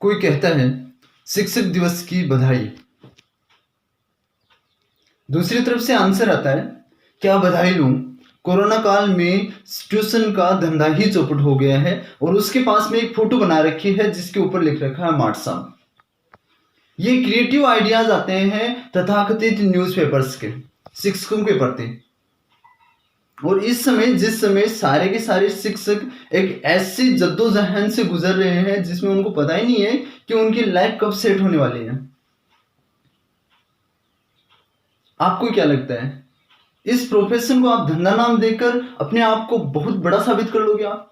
कोई कहता है शिक्षक दिवस की बधाई। दूसरी तरफ से आंसर आता है क्या बधाई लूं, कोरोना काल में ट्यूशन का धंधा ही चौपट हो गया है। और उसके पास में एक फोटो बना रखी है जिसके ऊपर लिख रखा है मार्ट साहब। ये क्रिएटिव आइडियाज आते हैं तथाकथित न्यूज़पेपर्स के शिक्षकों के प्रति। और इस समय जिस समय सारे के सारे शिक्षक एक ऐसी जद्दोजहद से गुजर रहे हैं जिसमें उनको पता ही नहीं है कि उनकी लाइफ कब सेट होने वाली है। आपको क्या लगता है, इस प्रोफेशन को आप धंधा नाम देकर अपने आप को बहुत बड़ा साबित कर लोगे आप?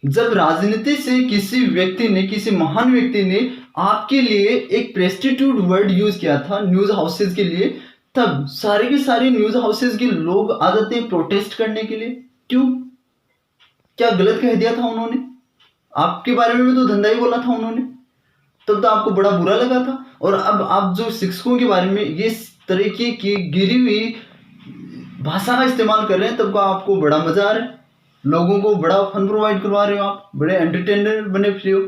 जब राजनीति से किसी व्यक्ति ने, किसी महान व्यक्ति ने आपके लिए एक प्रेस्टिट्यूट वर्ड यूज किया था न्यूज हाउसेज के लिए, तब सारे के सारे न्यूज हाउसेज के लोग आ जाते हैं प्रोटेस्ट करने के लिए। क्यों? क्या गलत कह दिया था उन्होंने? आपके बारे में भी तो धंधा ही बोला था उन्होंने, तब तो आपको बड़ा बुरा लगा था। और अब आप जो शिक्षकों के बारे में ये तरीके की गिरी हुई भाषा का इस्तेमाल कर रहे हैं, तब का आपको बड़ा मजा आ रहा है, लोगों को बड़ा फन प्रोवाइड करवा रहे हो, आप बड़े एंटरटेनर बने फिर हो।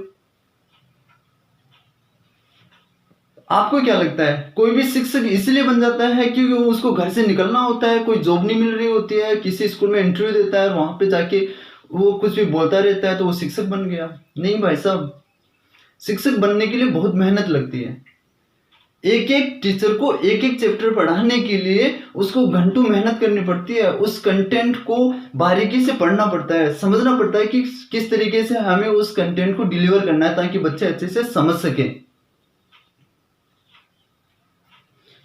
आपको क्या लगता है, कोई भी शिक्षक इसलिए बन जाता है क्योंकि उसको घर से निकलना होता है, कोई जॉब नहीं मिल रही होती है, किसी स्कूल में इंटरव्यू देता है और वहां पे जाके वो कुछ भी बोलता रहता है तो वो शिक्षक बन गया? नहीं भाई साहब, शिक्षक बनने के लिए बहुत मेहनत लगती है। एक एक टीचर को एक एक चैप्टर पढ़ाने के लिए उसको घंटों मेहनत करनी पड़ती है। उस कंटेंट को बारीकी से पढ़ना पड़ता है, समझना पड़ता है कि किस तरीके से हमें उस कंटेंट को डिलीवर करना है ताकि बच्चे अच्छे से समझ सके।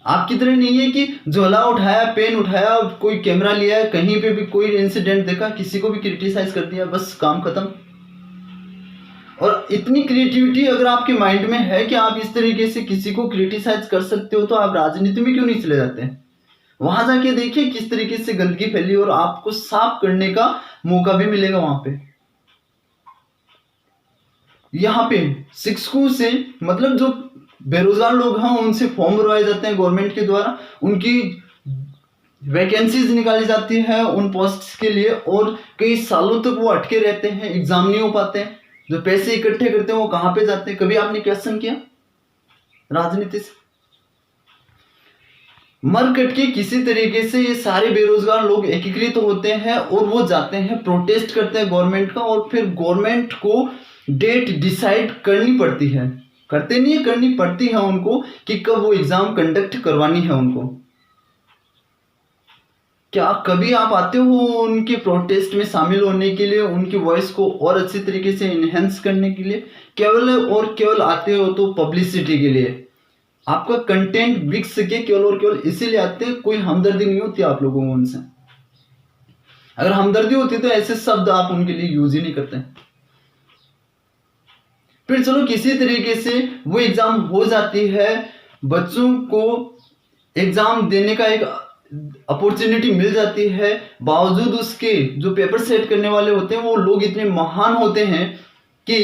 आपकी तरह नहीं है कि झोला उठाया, पेन उठाया, कोई कैमरा लिया, कहीं पे भी कोई इंसिडेंट देखा, किसी को भी क्रिटिसाइज कर दिया, बस काम खत्म। और इतनी क्रिएटिविटी अगर आपके माइंड में है कि आप इस तरीके से किसी को क्रिटिसाइज कर सकते हो, तो आप राजनीति में क्यों नहीं चले जाते हैं? वहां जाके देखिए किस तरीके से गंदगी फैली और आपको साफ करने का मौका भी मिलेगा वहां पे। यहाँ पे शिक्षकों से मतलब जो बेरोजगार लोग हैं उनसे फॉर्म भरवाए जाते हैं गवर्नमेंट के द्वारा, उनकी वैकेंसीज निकाली जाती है उन पोस्ट के लिए, और कई सालों तक वो अटके रहते हैं, एग्जाम नहीं हो पाते हैं। जो पैसे इकट्ठे करते हैं वो कहां पे जाते हैं? कभी आपने क्वेश्चन किया राजनीति से? मर कट के किसी तरीके से ये सारे बेरोजगार लोग एकीकृत तो होते हैं और वो जाते हैं, प्रोटेस्ट करते हैं गवर्नमेंट का, और फिर गवर्नमेंट को डेट डिसाइड करनी पड़ती है, करते नहीं है, करनी पड़ती है उनको कि कब वो एग्जाम कंडक्ट करवानी है उनको। क्या कभी आप आते हो उनके प्रोटेस्ट में शामिल होने के लिए, उनकी वॉइस को और अच्छी तरीके से इनहेंस करने के लिए? केवल और केवल आते हो तो पब्लिसिटी के लिए, आपका कंटेंट बिक सके, केवल और केवल इसीलिए आते हैं। कोई हमदर्दी नहीं होती आप लोगों को उनसे। अगर हमदर्दी होती तो ऐसे शब्द आप उनके लिए यूज ही नहीं करते। फिर चलो किसी तरीके से वो एग्जाम हो जाती है, बच्चों को एग्जाम देने का एक अपॉर्चुनिटी मिल जाती है, बावजूद उसके जो पेपर सेट करने वाले होते हैं वो लोग इतने महान होते हैं कि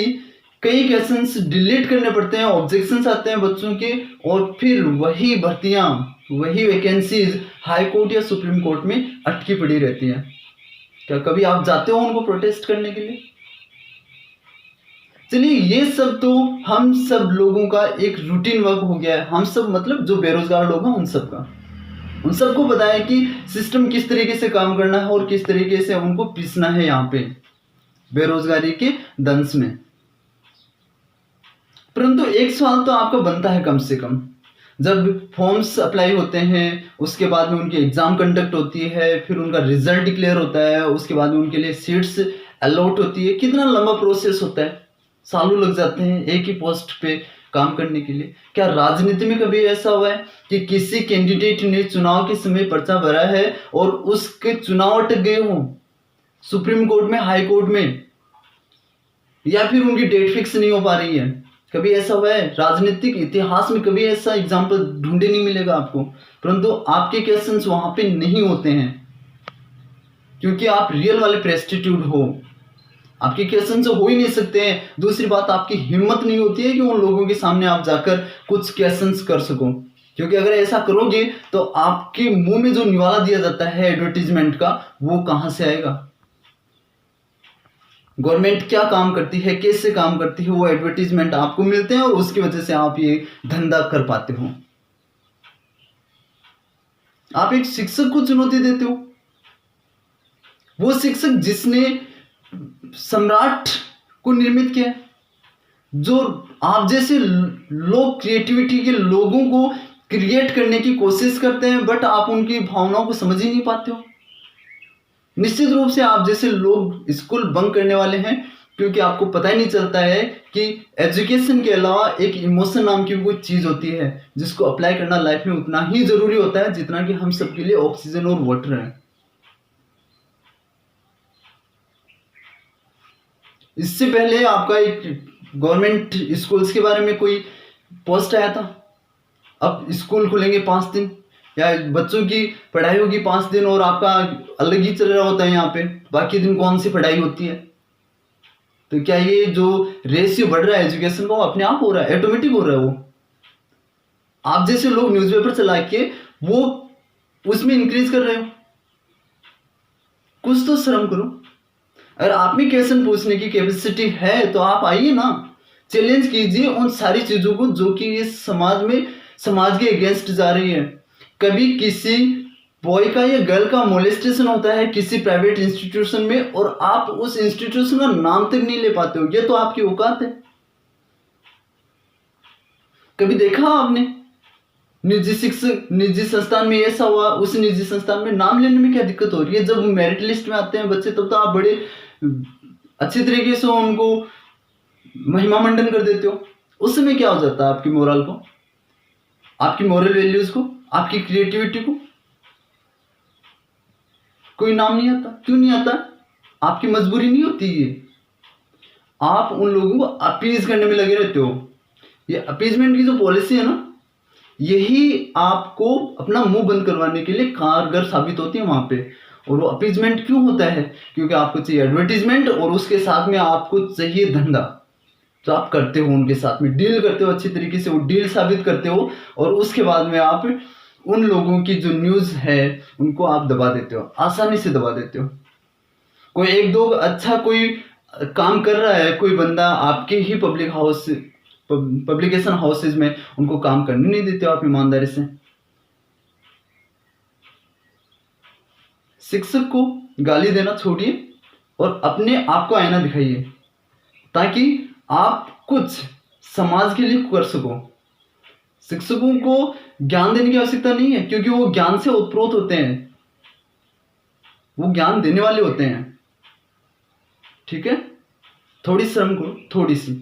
कई क्वेश्चंस डिलीट करने पड़ते हैं, ऑब्जेक्शंस आते हैं बच्चों के, और फिर वही भर्तियां, वही वैकेंसीज हाई कोर्ट या सुप्रीम कोर्ट में अटकी पड़ी रहती है। क्या कभी आप जाते हो उनको प्रोटेस्ट करने के लिए? चलिए ये सब तो हम सब लोगों का एक रूटीन वर्क हो गया है। हम सब मतलब जो बेरोजगार लोग हैं उन सब का, उन सबको पता है कि सिस्टम किस तरीके से काम करना है और किस तरीके से उनको पीसना है यहाँ पे बेरोजगारी के दंश में। परंतु एक सवाल तो आपका बनता है कम से कम, जब फॉर्म्स अप्लाई होते हैं उसके बाद में उनकी एग्जाम कंडक्ट होती है, फिर उनका रिजल्ट डिक्लेयर होता है, उसके बाद में उनके लिए सीट्स अलॉट होती है, कितना लंबा प्रोसेस होता है, सालों लग जाते हैं एक ही पोस्ट पे काम करने के लिए। क्या राजनीति में कभी ऐसा हुआ है कि किसी कैंडिडेट ने चुनाव के समय पर्चा भरा है और उसके चुनाव अटक गए हो सुप्रीम कोर्ट में, हाई कोर्ट में, या फिर उनकी डेट फिक्स नहीं हो पा रही है? कभी ऐसा हुआ है? राजनीतिक इतिहास में कभी ऐसा एग्जाम्पल ढूंढे नहीं मिलेगा आपको। परंतु आपके क्वेश्चंस वहां पे नहीं होते हैं क्योंकि आप रियल वाले प्रेस्टिट्यूट हो, आपके क्वेश्चन हो ही नहीं सकते हैं। दूसरी बात, आपकी हिम्मत नहीं होती है कि उन लोगों के सामने आप जाकर कुछ क्वेश्चंस कर सको, क्योंकि अगर ऐसा करोगे तो आपके मुंह में जो निवाला दिया जाता है एडवर्टीजमेंट का, वो कहां से आएगा? गवर्नमेंट क्या काम करती है, कैसे काम करती है, वो एडवर्टीजमेंट आपको मिलते हैं और उसकी वजह से आप ये धंधा कर पाते हो। आप एक शिक्षक को चुनौती देते हो, वो शिक्षक जिसने सम्राट को निर्मित किया है, जो आप जैसे लोग क्रिएटिविटी के लोगों को क्रिएट करने की कोशिश करते हैं, बट आप उनकी भावनाओं को समझ ही नहीं पाते हो। निश्चित रूप से आप जैसे लोग स्कूल बंक करने वाले हैं, क्योंकि आपको पता ही नहीं चलता है कि एजुकेशन के अलावा एक इमोशन नाम की कोई चीज होती है जिसको अप्लाई करना लाइफ में उतना ही जरूरी होता है जितना कि हम सबके लिए ऑक्सीजन और वाटर है। इससे पहले आपका एक गवर्नमेंट स्कूल्स के बारे में कोई पोस्ट आया था, अब स्कूल खुलेंगे 5 दिन या बच्चों की पढ़ाई होगी 5 दिन और आपका अलग ही चल रहा होता है यहाँ पे, बाकी दिन कौन सी पढ़ाई होती है। तो क्या ये जो रेशियो बढ़ रहा है एजुकेशन का वो अपने आप हो रहा है, ऑटोमेटिक हो रहा है? वो आप जैसे लोग न्यूज़पेपर चला के वो उसमें इंक्रीज कर रहे हो, कुछ तो शर्म करो। अगर आप में क्वेश्चन पूछने की कैपेसिटी है तो आप आइए ना, चैलेंज कीजिए उन सारी चीजों को जो कि इस समाज के अगेंस्ट जा रही है। कभी किसी बॉय का या गर्ल का मोलेस्टेशन होता है किसी प्राइवेट इंस्टीट्यूशन में और आप उस इंस्टीट्यूशन का नाम तक नहीं ले पाते हो, ये तो आपकी औकात है। कभी देखा आपने निजी संस्थान में ऐसा हुआ, उस निजी संस्थान में नाम लेने में क्या दिक्कत हो रही है? जब मेरिट लिस्ट में आते हैं बच्चे तब तो आप बड़े अच्छी तरीके से उनको महिमा मंडन कर देते हो। उस समय क्या हो जाता है आपकी मोरल को, आपकी मोरल वैल्यूज को, आपकी क्रिएटिविटी को? कोई नाम नहीं आता। क्यों नहीं आता? आपकी मजबूरी नहीं होती ये, आप उन लोगों को अपीज करने में लगे रहते हो। ये अपीजमेंट की जो पॉलिसी है ना, यही आपको अपना मुंह बंद करवाने के लिए कारगर साबित होती है वहां पे। और वो अपीजमेंट क्यों होता है? क्योंकि आपको चाहिए एडवर्टीजमेंट और उसके साथ में आपको चाहिए धंधा। तो आप करते हो उनके साथ में डील करते हो, अच्छी तरीके से वो डील साबित करते हो और उसके बाद में आप उन लोगों की जो न्यूज है उनको आप दबा देते हो, आसानी से दबा देते हो। कोई एक दो अच्छा कोई काम कर रहा है कोई बंदा, आपके ही पब्लिकेशन हाउसेज में उनको काम करने नहीं देते हो आप ईमानदारी से। शिक्षक को गाली देना छोड़िए और अपने आप को आईना दिखाइए ताकि आप कुछ समाज के लिए कर सको। शिक्षकों को ज्ञान देने की आवश्यकता नहीं है क्योंकि वो ज्ञान से उत्प्रोत होते हैं, वो ज्ञान देने वाले होते हैं। ठीक है, थोड़ी शर्म करो, थोड़ी सी।